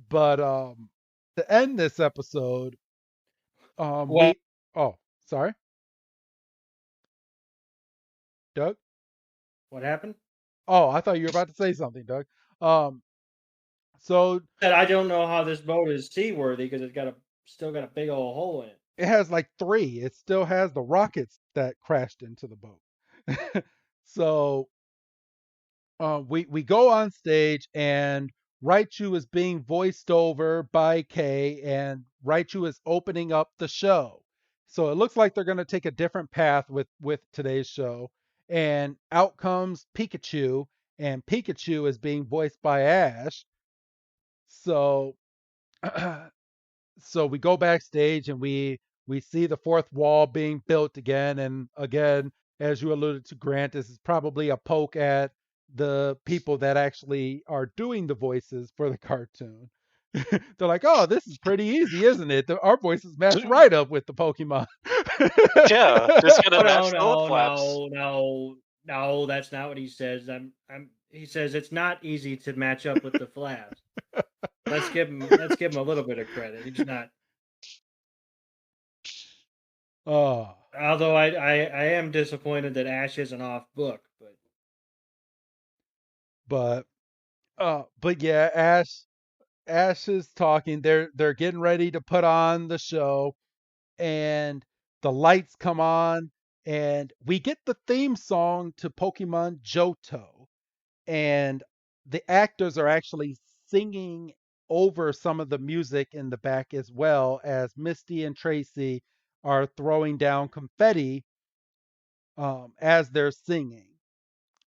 But to end this episode, Well, we sorry, Doug. what happened? Oh, I thought you were about to say something, Doug. Um, so Said I don't know how this boat is seaworthy because it's still got a big old hole in it. it has like three. It still has the rockets that crashed into the boat. So we go on stage and Raichu is being voiced over by Kay, and Raichu is opening up the show. So it looks like they're going to take a different path with today's show. And out comes Pikachu, and Pikachu is being voiced by Ash. So so we go backstage and we see the fourth wall being built again, and again, as you alluded to, Grant, this is probably a poke at the people that actually are doing the voices for the cartoon. They're like, oh, this is pretty easy, isn't it? Our voices match right up with the Pokemon. Yeah, just gonna Oh, match the lip no, flaps. no, that's not what he says. He says it's not easy to match up with the flaps. Let's give him a little bit of credit. He's not. Oh, Although I am disappointed that Ash isn't off book, but yeah, Ash is talking. They're getting ready to put on the show, and the lights come on, and we get the theme song to Pokemon Johto, and the actors are actually singing over some of the music in the back as well, as Misty and Tracy are throwing down confetti as they're singing,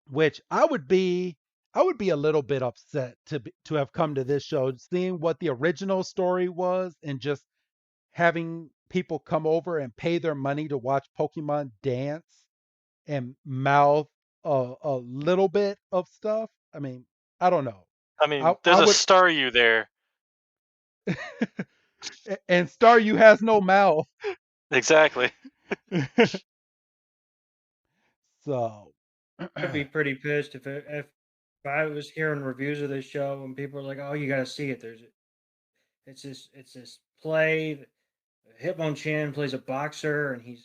which I would be a little bit upset to have come to this show, seeing what the original story was, and just having people come over and pay their money to watch Pokemon dance and mouth a little bit of stuff. I mean, I don't know. I mean, I there's a would, Staryu there. and Staryu has no mouth. Exactly. So, I'd be pretty pissed if I was hearing reviews of this show and people are like, "Oh, you got to see it." It's this play. Hitmonchan plays a boxer and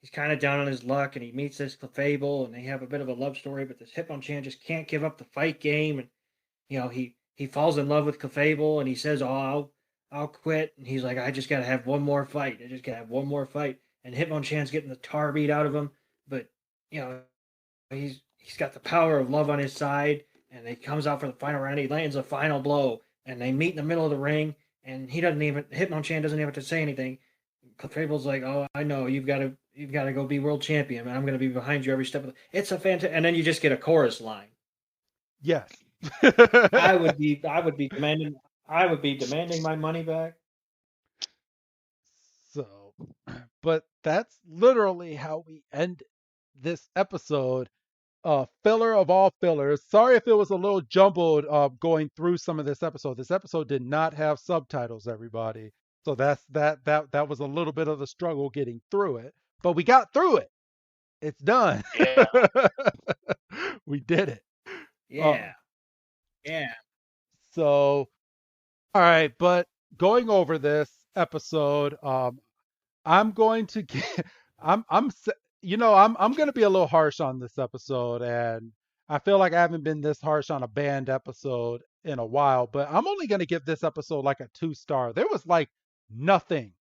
he's kind of down on his luck, and he meets this Clefable, and they have a bit of a love story. But this Hitmonchan just can't give up the fight game, and he falls in love with Clefable, and he says, "Oh, I'll quit." And he's like, "I just gotta have one more fight. I just gotta have one more fight." And Hitmonchan's getting the tar beat out of him, but you know he's got the power of love on his side, and he comes out for the final round. He lands a final blow, and they meet in the middle of the ring, and Hitmonchan doesn't even have to say anything. Clefable's like, "Oh, I know you've got to go be world champion, and I'm gonna be behind you every step of the." It's a fantastic, and then you just get a chorus line. Yes. I would be demanding my money back. So, but that's literally how we end this episode. Filler of all fillers. Sorry if it was a little jumbled going through some of this episode. This episode did not have subtitles, everybody. So that was a little bit of the struggle getting through it. But we got through it. It's done. Yeah. We did it. Yeah. Yeah. So, all right, but going over this episode, I'm going to get, I'm, I'm going to be a little harsh on this episode, and I feel like I haven't been this harsh on a band episode in a while, but I'm only going to give this episode like a 2-star. There was like nothing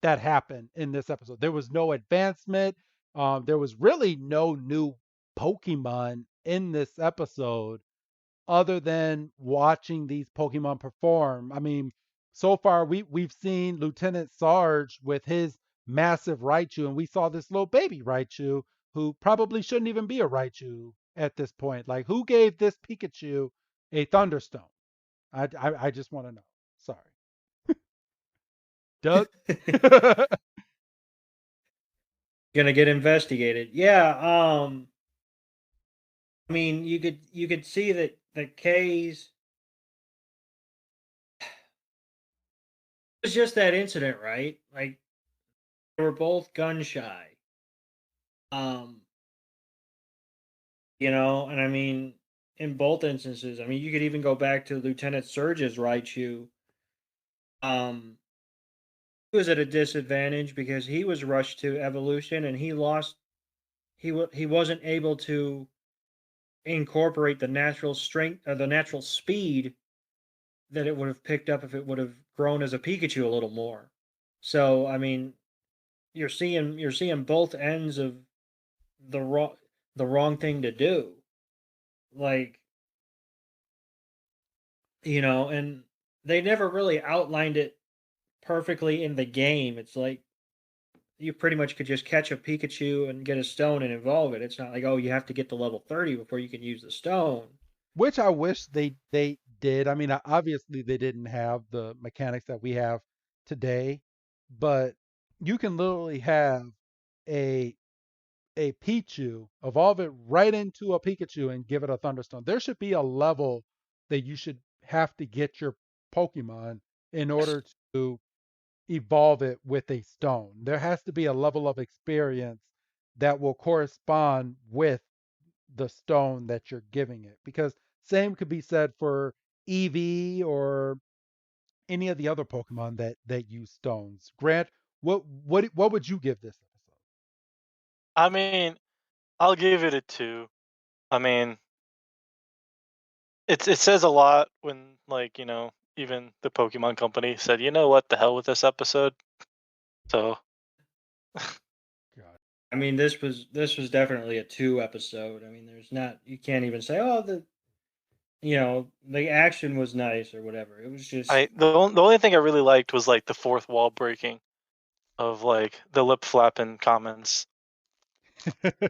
that happened in this episode. There was no advancement. There was really no new Pokemon in this episode other than watching these Pokemon perform. I mean, so far we've seen Lieutenant Sarge with his massive Raichu, and we saw this little baby Raichu who probably shouldn't even be a Raichu at this point. Like, who gave this Pikachu a Thunderstone? I just want to know. Sorry, Doug. Gonna get investigated. Yeah. I mean, you could see that the K's. It was just that incident, right? Like they were both gun shy. Um, and I mean, in both instances, I mean, you could even go back to Lieutenant Surge's Raichu. Um, he was at a disadvantage because he was rushed to evolution, and he lost. He wasn't able to incorporate the natural strength or the natural speed that it would have picked up if it would have grown as a Pikachu a little more. So I mean, you're seeing both ends of the wrong thing to do. Like, and they never really outlined it perfectly in the game. It's like you pretty much could just catch a Pikachu and get a stone and evolve it. It's not like, oh, you have to get to level 30 before you can use the stone. Which I wish they did. I mean, obviously they didn't have the mechanics that we have today, but you can literally have a Pichu, evolve it right into a Pikachu and give it a Thunderstone. There should be a level that you should have to get your Pokemon in order to evolve it with a stone. There has to be a level of experience that will correspond with the stone that you're giving it. Because same could be said for Eevee or any of the other Pokemon that use stones. Grant, what would you give this episode? I mean, I'll give it a 2. I mean, it says a lot when, like, even the Pokemon Company said, you know what, the hell with this episode. So God. I mean, this was definitely a 2 episode. I mean, you can't even say, oh, the action was nice or whatever. It was just the only thing I really liked was like the fourth wall breaking of like the lip flapping comments.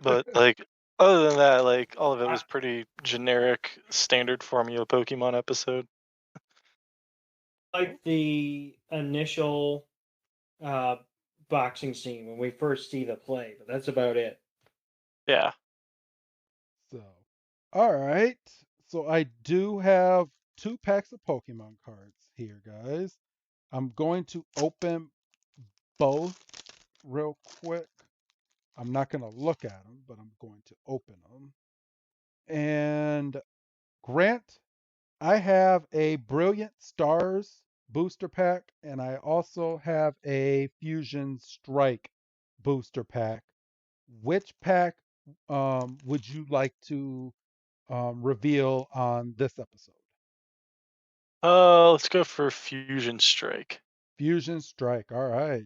But like other than that, like all of it was pretty generic, standard formula Pokemon episode. like the initial boxing scene when we first see the play, but that's about it. Yeah. So, all right. So I do have 2 packs of Pokemon cards here, guys. I'm going to open both real quick. I'm not going to look at them, but I'm going to open them. And Grant, I have a Brilliant Stars booster pack, and I also have a Fusion Strike booster pack which pack would you like to reveal on this episode? Let's go for Fusion Strike. Fusion Strike. All right.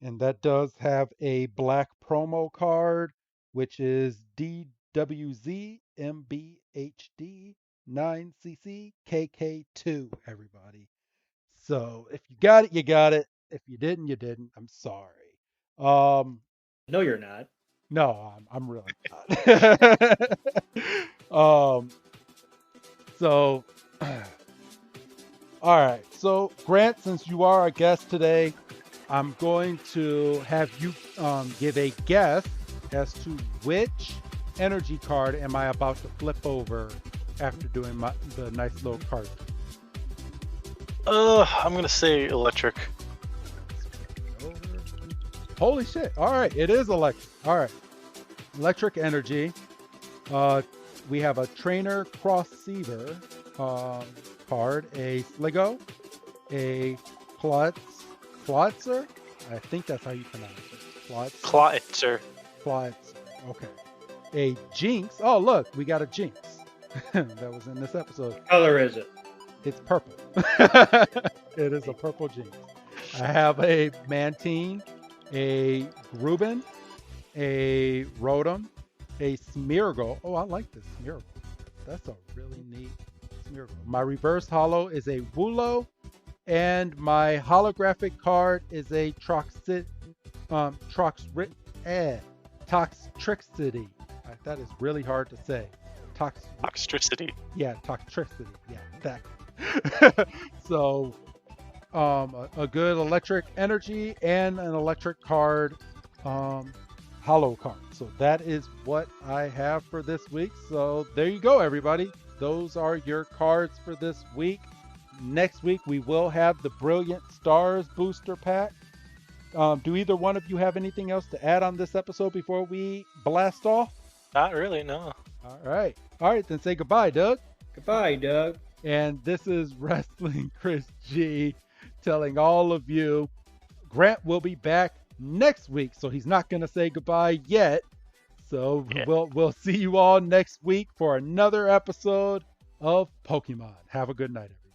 And that does have a black promo card, which is DWZ MBHD 9CC KK2, everybody. So if you got it, you got it. If you didn't, you didn't. I'm sorry. No, you're not. No, I'm really not. So, all right. So, Grant, since you are a guest today, I'm going to have you give a guess as to which energy card am I about to flip over after doing the nice little card. I'm gonna say electric. Holy shit. All right. It is electric. All right. Electric energy. We have a trainer cross-seaver card, a Sligo, a Klotzer. I think that's how you pronounce it. Klotzer. Klotzer. Okay. A Jinx. Oh, look. We got a Jinx. That was in this episode. What color is it? It's purple. It is a purple Jinx. I have a Mantine, a Gruben, a Rotom, a Smeargle. Oh, I like this Smeargle. That's a really neat Smeargle. My reverse holo is a Woolo, and my holographic card is a Toxtricity. That is really hard to say. Toxtricity. Yeah, Toxtricity. Yeah, that. So, a good electric energy and an electric card, hollow card. So that is what I have for this week. So there you go, everybody. Those are your cards for this week. Next week we will have the Brilliant Stars booster pack. Do either one of you have anything else to add on this episode before we blast off? Not really, no. All right, then say goodbye, Doug. Goodbye, Doug. And this is Wrestling Chris G telling all of you Grant will be back next week, so he's not going to say goodbye yet. So Yeah. we'll see you all next week for another episode of Pokemon. Have a good night, everyone.